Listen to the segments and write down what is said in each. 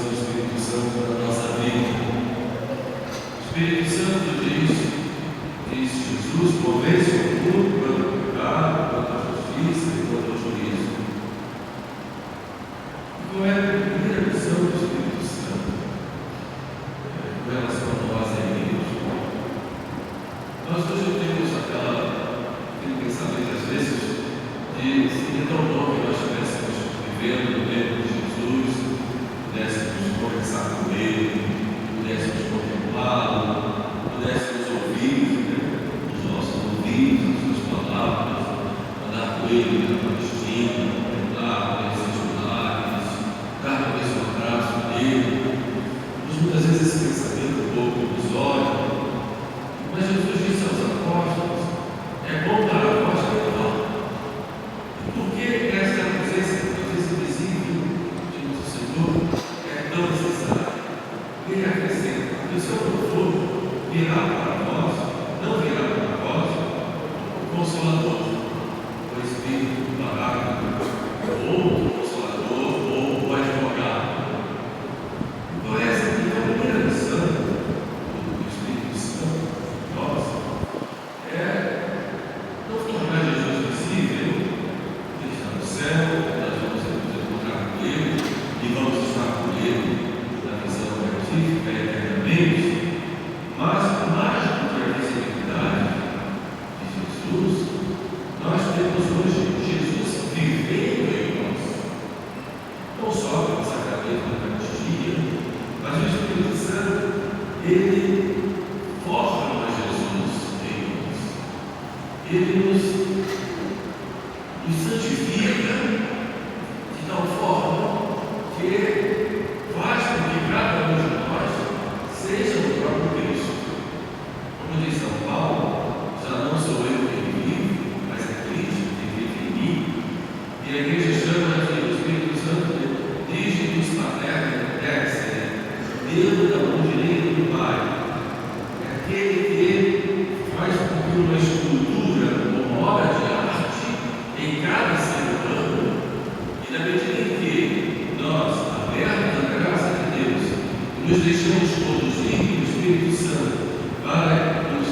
do Espírito Santo na nossa vida. O Espírito Santo diz Jesus, convence o mundo quanto ao pecado, quanto à justiça e quanto ao juízo. Qual é a primeira missão do Espírito Santo com relação a nós, a igreja? Nós hoje temos aquele pensamento, às vezes, de seria tão bom que nós estivéssemos vivendo no tempo de Jesus, pudéssemos conversar com Ele, pudéssemos contemplá-lo, pudéssemos ouvir os nossos ouvidos, as suas palavras, andar com Ele na Palestina, contemplar esses milagres, dar talvez um abraço dele. Mas muitas vezes esse pensamento um pouco ilusório. Mas Jesus disse aos apóstolos: é bom para vós que eu vá. Por que esta presença visível de nosso Senhor é tão necessária? Ele acrescenta: porque se eu não for, virá para vós, não virá para vós, o Consolador, o Espírito Paráclito, ou o Consolador, ou o Advogado. Então essa é a primeira missão do Espírito Santo, nossa, é não tornar Jesus visível. Ele está no céu, nós vamos nos encontrar com Ele e vamos estar com Ele na visão beatífica eternamente. Mas, mais do que a visibilidade de Jesus, nós temos hoje Jesus vivendo em nós. Não só pelo sacramento da Eucaristia, mas o Espírito Santo, ele forma Jesus em nós. Ele nos santifica de tal forma que faz com que cada um de nós seja o próprio Cristo. Como diz São Paulo, já não sou eu quem vive, mas é Cristo que vive em mim. E a igreja chama de Espírito Santo de Dígitus Paterno Excelente, Deus da mão direita do Pai. É aquele que faz com que uma escultura, uma obra de arte em cada ser humano, e na medida em que nós, abertos à graça de Deus, nos deixamos conduzir pelo Espírito Santo para que nos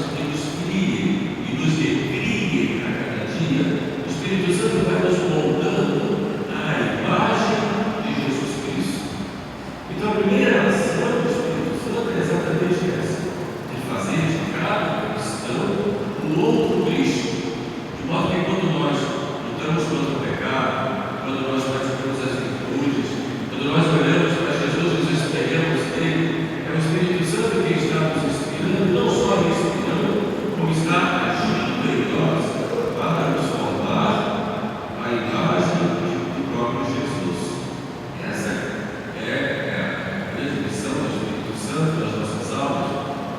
crie e nos recrie a cada dia, o Espírito Santo vai nos moldando à imagem de Jesus Cristo. Então a primeira ação do Espírito Santo é exatamente essa, de fazer de cada cristão um outro Cristo, de modo que quando nós lutamos contra o pecado, quando nós praticamos as virtudes, quando nós olhamos para Jesus, nos espelhamos nele, é o Espírito Santo que está nos inspirando, não só nos inspirando, como está agindo em nós para nos formar a imagem do próprio Jesus. Essa é a grande missão do Espírito Santo nas nossas almas.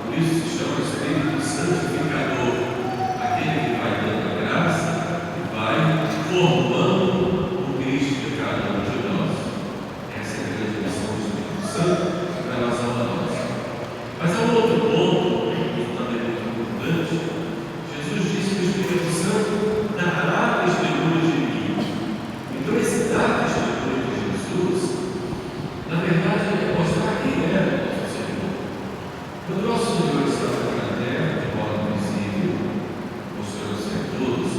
Por isso se chama Espírito Santificador, aquele que vai dando a graça e vai formando o Cristo de cada um de nós. Essa é a grande missão do Espírito Santo em relação a nós. Mas há um outro ponto que também é muito importante. Jesus disse que o Espírito Santo dará testemunho de mim. Então esse dar testemunho de Jesus, na verdade, é mostrar quem é o nosso Senhor. Quando o nosso Senhor estava aqui na terra, de modo visível, mostrando-se a todos,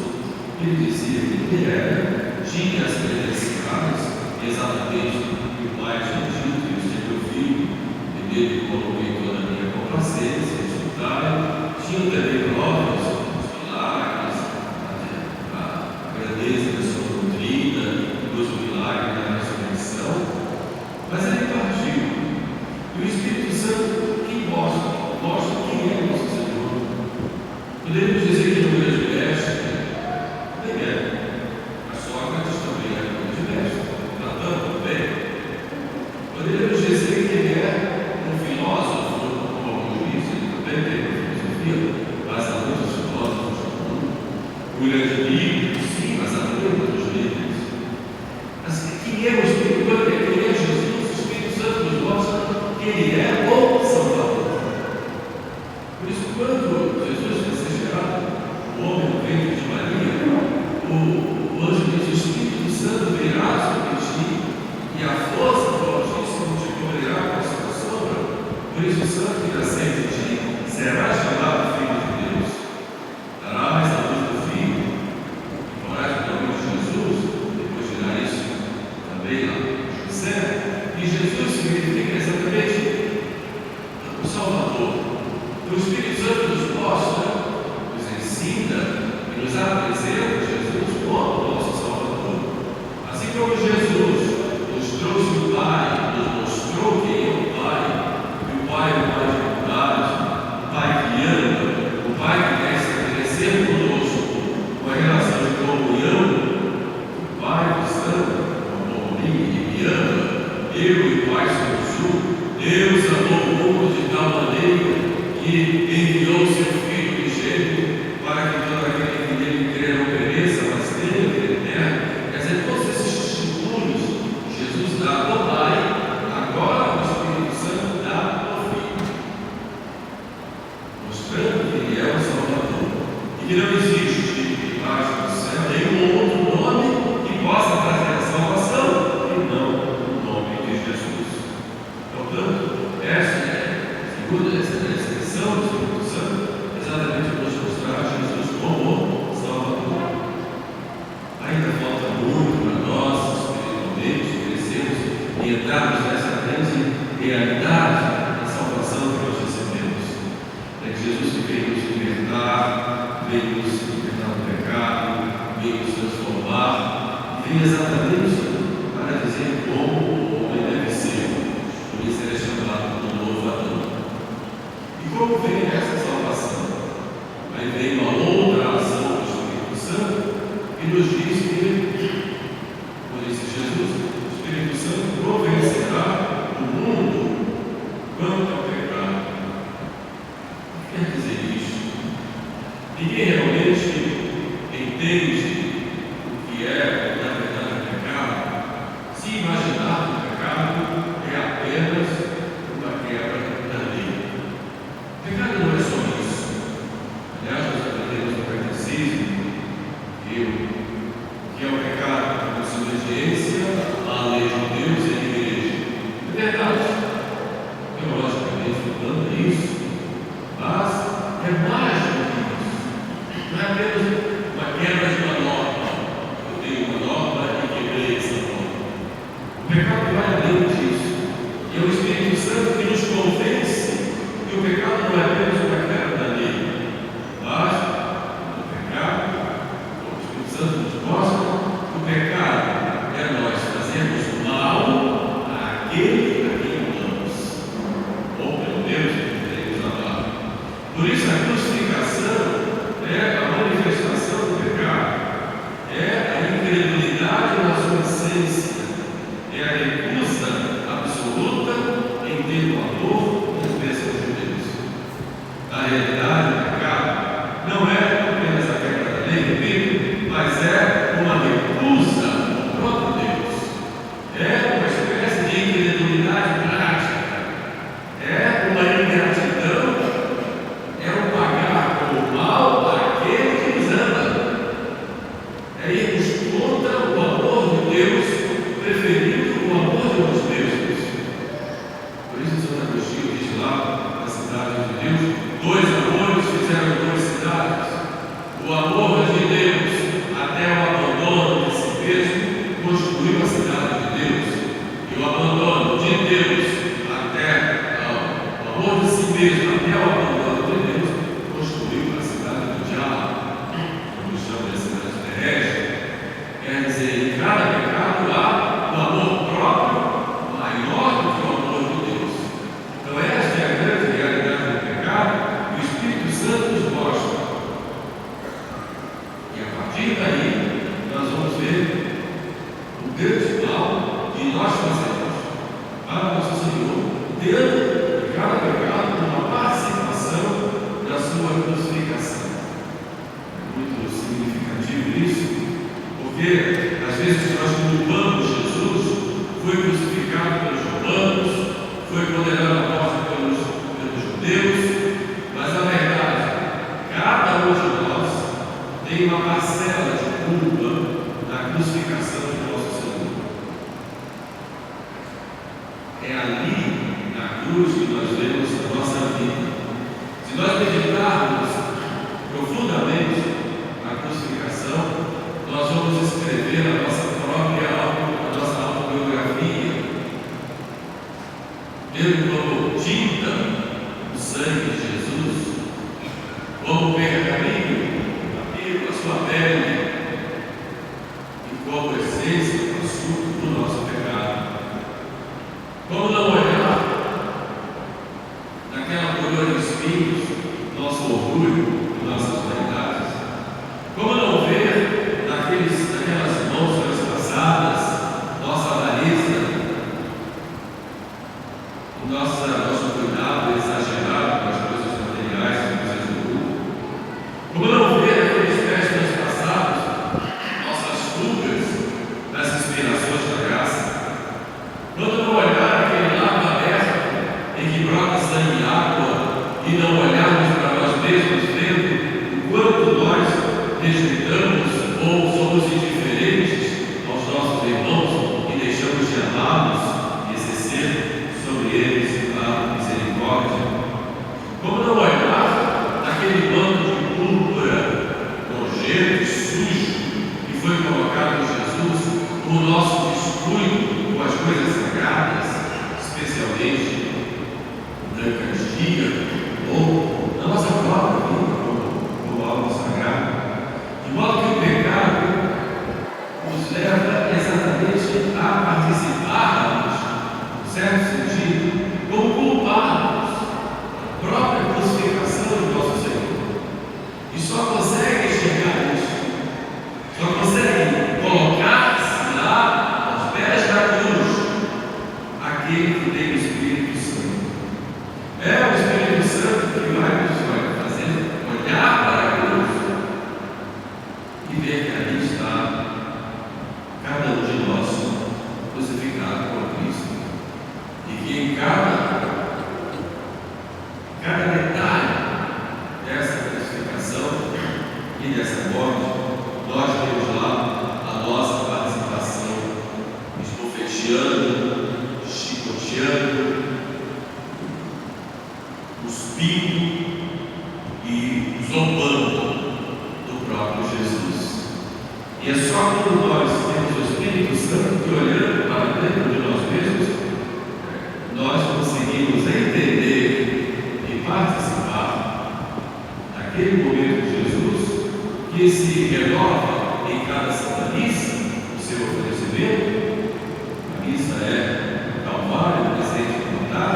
ele dizia que ele era, tinha as credenciais, exatamente o que o Pai tinha dito: este é meu filho, e nele coloquei toda a minha complacência, escutai. Tinha também provas, os milagres, a grandeza da sua doutrina, dos milagres da ressurreição. Mas ele partiu. E o Espírito Santo que mostra quem é o nosso Senhor. Podemos dizer que no grande mestre, nem é. A Sócrates também era um grande mestre. Platão também. Poderíamos dizer que ele é um filósofo, como alguns dizem, ele também tem uma filosofia, mas há muitos filósofos no mundo. O grande livro, sim, mas há muitos livros. Mas quem é o Espírito Santo? Quem é Jesus? O Espírito Santo nos mostra que ele é o Salvador. Por isso, quando Jesus foi ser gerado, também lá José, e Jesus significa exatamente o Salvador. O Espírito Santo nos mostra, nos ensina e nos apresenta Jesus como nosso Salvador. Assim como Jesus nos trouxe o Pai, nos mostrou quem é o Pai, que o Pai é o Pai de bondade, o Pai que ama, o Pai que quer estabelecer conosco uma relação de comunhão. O Pai nos ama, como a mim, e me ama. Eu e o Pai somos um. Deus amou o mundo de tal maneira que enviou seu Filho unigênito para que todo aquele que nele crê não pereça, mas tenha vida eterna. Quer dizer, todos esses testemunhos Jesus dá ao Pai, agora o Espírito Santo dá ao Filho, mostrando que Ele é o Salvador e que não existe debaixo do céu nenhum outro nome que possa trazer a salvação e não o nome de Jesus. Portanto, essa expressão do Espírito Santo exatamente nos mostrar Jesus como Salvador. Ainda falta muito para nós, espiritualmente, crescermos e entrarmos nessa grande realidade da salvação que nós recebemos. É que Jesus que veio nos libertar, veio nos libertar do pecado, veio nos transformar, veio exatamente para dizer como o homem deve ser. Por isso ele é chamado de novo Adão. E como vem essa salvação? Aí vem uma outra ação do Espírito Santo que nos diz que, como disse Jesus, o Espírito Santo convencerá o mundo quanto ao pecado. O que quer dizer isso? Ninguém realmente entende o que é, na verdade, o pecado, se imaginar que o pecado é apenas uma quebra da lei. O pecado não é só isso. Aliás, nós aprendemos no catecismo que é o pecado a desobediência à lei de Deus e à igreja. É verdade. Teologicamente falando é isso, mas é mais do que isso. Não é apenas uma quebra de uma norma. Eu tenho uma norma e quebrei essa norma. O pecado vai além disso. E é o Espírito Santo que nos convence que o pecado não é apenas uma quebra da lei, mas o pecado, o Espírito Santo nos mostra que o pecado é nós fazermos mal àquele a quem amamos, ou pelo menos queremos amar. Por isso a crucificação é a manifestação do pecado, é a incredulidade na sua essência, é a recusa absoluta em ter o amor e as bênçãos de Deus. Na realidade, o pecado não é apenas a quebra da lei, repito, mas é uma recusa ao próprio Deus. É uma espécie de incredulidade prática. É uma ingratidão. É um pagar com o mal àquele que nos ama. É irmos contra o amor de Deus, preferindo o amor de nós mesmos. Por isso, Santo Agostinho diz lá, na cidade de Deus, dois amores fizeram duas cidades. O amor de Deus, até o abandono de si mesmo, construiu a cidade de Deus. E o abandono de Deus, até o amor de si mesmo, até o abandono de Deus, construiu a cidade do diabo, como chama de cidade terrestre. Quer dizer, em cada pecado há um amor próprio maior do que o amor de Deus. Então esta é a grande realidade do pecado que o Espírito Santo nos mostra. E a partir daí nós vamos ver o grande mal que nós fazemos para nosso Senhor, tendo em cada pecado uma participação da sua crucificação. É muito significativo isso, porque às vezes nós culpamos Jesus, foi crucificado pelos romanos, foi condenado à morte pelos judeus, mas na verdade, cada um de nós tem uma parcela de culpa na crucificação de nosso Senhor. É ali, na cruz, que nós vemos a nossa vida. Se nós meditarmos profundamente na crucificação, nós vamos escrever a nossa própria autobiografia. tendo como tinta o sangue de Jesus, como pergaminho, a sua pele, e como essência, o assunto do nosso pecado. Como não olhar naquela coroa de espinhos, nosso orgulho, nossas vaidades? Como não ver naquelas mãos transpassadas, nossa avareza, nosso cuidado exagerado com as coisas materiais, com as coisas do mundo? Como não ver naqueles pés transpassados, nossas fugas das inspirações da graça? Quando não olhar aquele lago aberto em que brota sangue e água, e não olharmos para nós mesmos, vendo o quanto nós rejeitamos ou somos indiferentes aos nossos irmãos e deixamos de amá-los e exercer sobre eles a misericórdia? Como não olhar naquele manto de púrpura nojento e sujo que foi colocado em Jesus por nosso descuido com as coisas sagradas, especialmente na Eucaristia ou na nossa própria vida como algo sagrado? De modo que o pecado nos leva exatamente a participarmos, em certo sentido, como culpados da própria crucificação de nosso Senhor. E só consegue chegar isso, só consegue colocar-se lá aos pés da cruz aquele que tem o Espírito Santo. É o Espírito Santo que vai nos fazer olhar para a cruz e ver que ali está cada um de nós crucificado por Cristo, e que em cada detalhe dessa crucificação e dessa morte, nós temos lá a nossa participação, esbofeteando, chicoteando, cuspindo e zombando do próprio Jesus. E é só quando nós temos o Espírito Santo que, olhando para dentro de nós mesmos, nós conseguimos entender e participar daquele momento de Jesus que se renova em cada Santa Missa, o seu oferecimento. A missa é o Calvário, o presente do altar,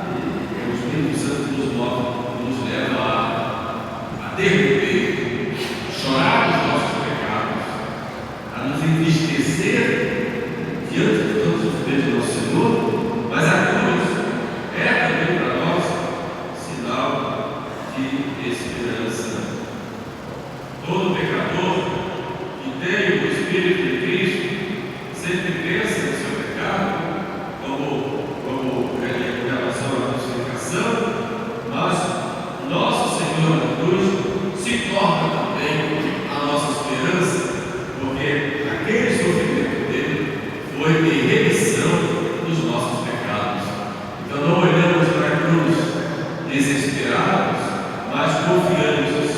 e é o Espírito Santo que nos move, que nos leva a derreter, a chorar os nossos pecados, a nos entristecer diante de todo o sofrimento do nosso Senhor. Mas a cruz é também para nós sinal de esperança. Todo pecador que tem o Espírito de Cristo sempre pensa no seu pecado como em relação à crucificação, mas nosso Senhor na cruz se torna também a nossa esperança, porque aquele sofrimento dele foi em remissão dos nossos pecados. Então não olhamos para a cruz desesperados, mas confiantes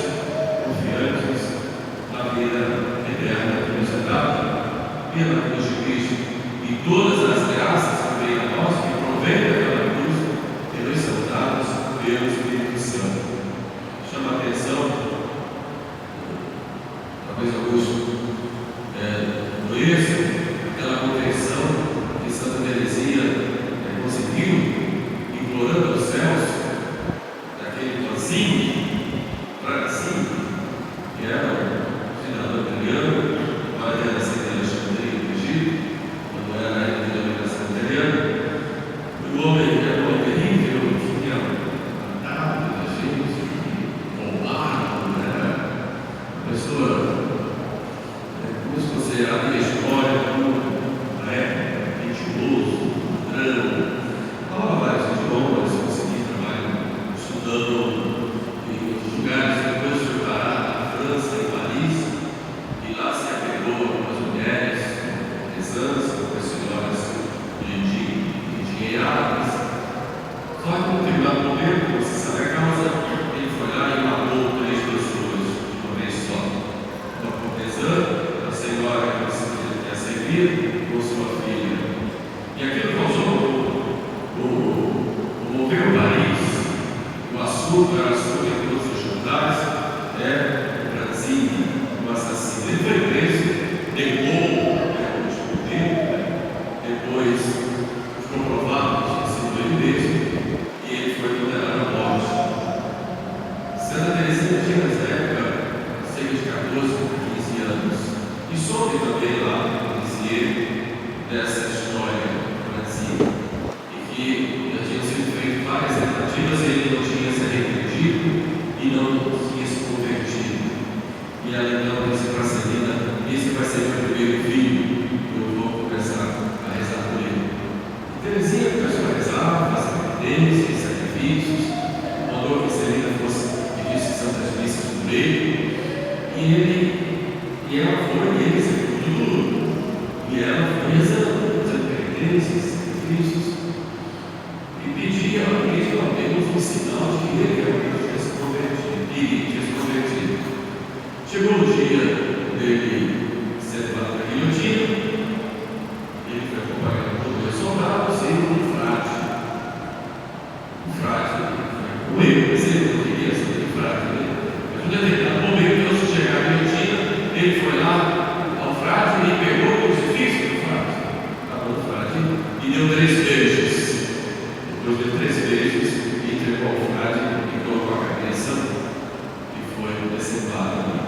na vida eterna que nos é dada pela cruz de Cristo, e todas as graças que vêm a nós, que provêm daquela cruz, que nos são dadas pelo Espírito Santo. Chama a atenção, talvez alguns conheçam aquela convenção que Santa Teresinha conseguiu, implorando aos céus, daquele pancinho, que era o cidadão italiano, para ter nascido em Alexandria, no Egito, quando era que já tinham sido feitas várias tentativas e ele não tinha se arrependido e não tinha se convertido. E ela então disse para Celina: esse vai ser meu primeiro filho, eu vou começar a rezar por ele. Teresinha começou a rezar, fazer penitências, sacrifícios, mandou que Celina fosse pedisse santas missas por ele, e ela foi, e ele executou tudo, e ela foi rezando, fazendo penitências, sacrifícios, e pedia ao Deus um sinal de que ele realmente tinha se convertido. Chegou o dia dele ser levado para a guilhotina, ele foi acompanhado por 2 soldados e um frade. O frade foi com ele, mas ele não queria ser o frade, né? Mas no determinado momento, antes de chegar à guilhotina, ele foi lá ao frade e pegou o crucifixo do frade, acabou o frade, e deu 3 beijos. Depois deu 3 beijos e entregou ao frade e colocou a cabeça e foi decepado ali.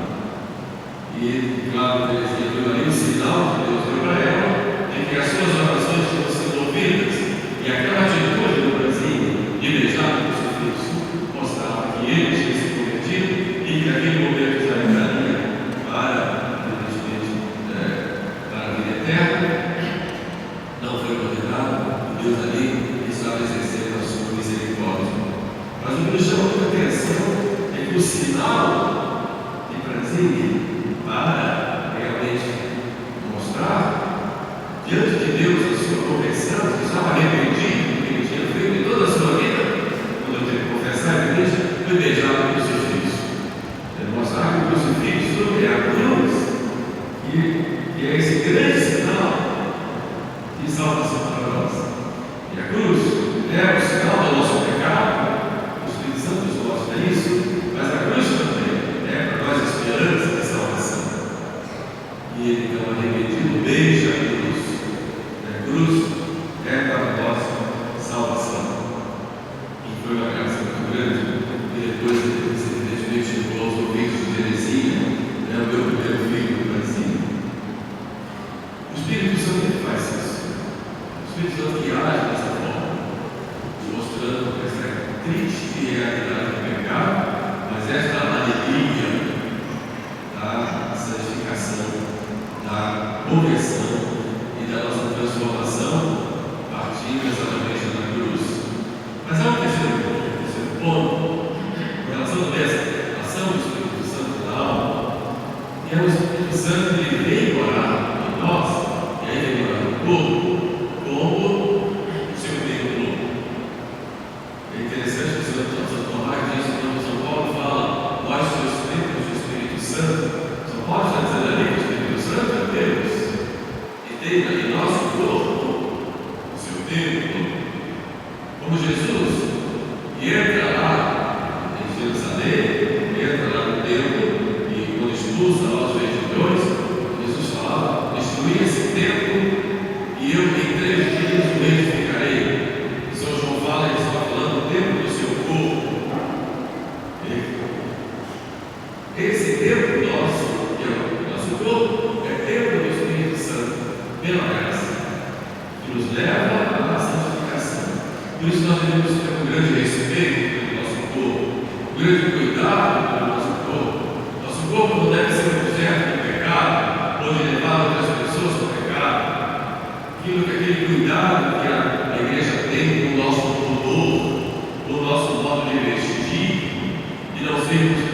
E, claro, Teresinha viu ali o sinal que Deus deu para ela, de que as suas orações tinham sido ouvidas, e aquela atitude do Brasil de beijar o crucifixo mostrava que ele tinha se convertido e que naquele momento já entraria para a vida eterna. Não foi condenado, e Deus ali estava exercendo a sua misericórdia. Mas o que nos chama muita atenção é que o sinal de Brasília, para realmente mostrar diante de Deus a sua conversão, que estava arrependido do que ele tinha feito em toda a sua vida, quando ele teve que confessar a igreja, foi beijar o crucifixo. Mostrar que o crucifixo é a cruz, e é esse grande sinal de salvação para nós. E a cruz é o sinal do nosso pecado, o Espírito Santo nos mostra isso, mas a cruz também é para nós a esperança de salvação. E ele, então, arrependido, beija a cruz. A cruz é para a nossa salvação. E foi uma graça muito grande. E depois, evidentemente, chegou aos ouvidos de Teresinha, o meu primeiro filho do Brasil. O Espírito Santo ele faz isso. O Espírito Santo que age dessa forma, mostrando essa triste realidade do pecado, mas esta alegria da santificação, da conversão e da nossa transformação, partindo exatamente da cruz. Mas há um terceiro ponto, em relação a essa ação do Espírito Santo na alma, e é o Espírito Santo que vem morar em nós, e aí vem morar no corpo, como o seu templo. É interessante que o Santo Tomás diz, quando São Paulo fala, nós somos os templos do Espírito Santo. São Paulo está dizendo ali que o Espírito Santo é Deus, e tem em nosso corpo o seu templo. Como Jesus entra lá em Jerusalém, entra lá no templo, e quando expulsa lá os vendedores, Jesus falava: destruí esse templo, e eu em 3 dias o edificarei. E São João fala, ele está falando do templo do seu corpo. Esse templo nosso, que é o nosso corpo, é templo do Espírito Santo, pela graça, que nos leva à santificação. Por isso nós devemos ter um grande respeito pelo nosso corpo, um grande cuidado pelo nosso corpo. Nosso corpo não deve ser objeto de pecado, ou de levar outras pessoas ao pecado. Aquele cuidado que a igreja tem com o nosso pudor, com o nosso modo de vestir, e não sermos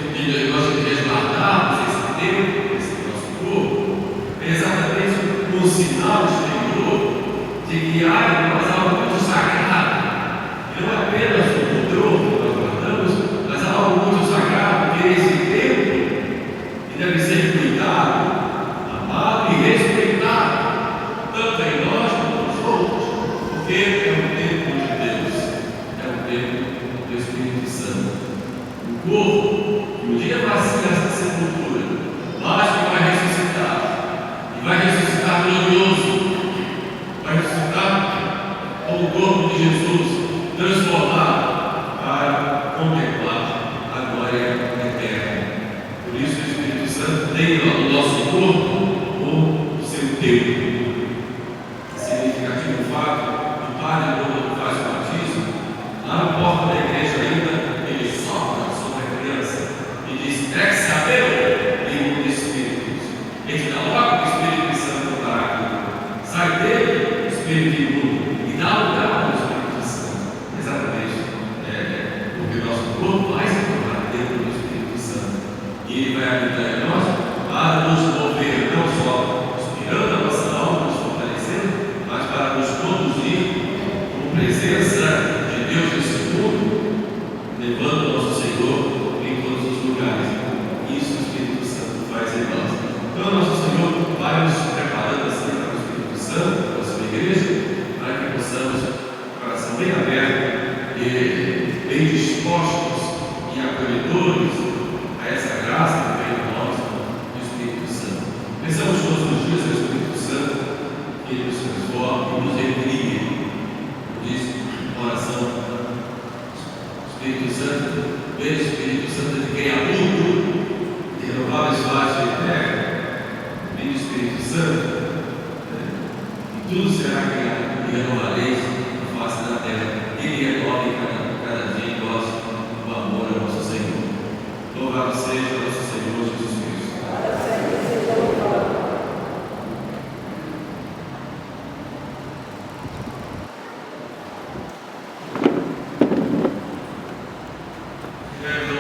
nós resguardarmos esse tempo, esse nosso corpo, é exatamente um sinal exterior de que há em nós algo muito sagrado. E não é apenas o pudor que nós guardamos, mas há algo muito sagrado, que é esse tempo, que deve ser cuidado, amado e respeitado, tanto em nós como nos outros, porque é um templo de Deus, é um templo do Espírito Santo. O corpo, que um dia vacila essa sepultura, mas que vai ressuscitar, e vai ressuscitar glorioso, vai ressuscitar com o corpo de Jesus transformado para contemplar a glória eterna. Por isso o Espírito Santo tem no nosso corpo o seu templo. Significativo fato, o Padre, quando faz uma mundo e dá lugar ao Espírito Santo. Exatamente. Porque o nosso corpo vai se tornar dentro do Espírito Santo. E ele vai habitar em nós para nos mover, não só inspirando a nossa alma, nos fortalecendo, mas para nos conduzir com presença de Deus nesse mundo, levando o nosso Senhor em todos os lugares. Isso o Espírito Santo faz em nós. Então, nosso Senhor vai nos preparando assim para o Espírito Santo, para a sua igreja, para que possamos, com o coração bem aberto e bem dispostos e acolhedores a essa graça que vem a nós do Espírito Santo. Pensamos todos os dias no Espírito Santo, que ele nos transforma e nos recria. Diz a oração: Espírito Santo, vem Espírito Santo de quem há muito, de renovar o espaço eterno, vem Espírito Santo, e tudo será criado, e renovareis a face da terra. Ele renove cada dia em nós o amor ao nosso Senhor. Louvado seja o nosso Senhor Jesus Cristo. Não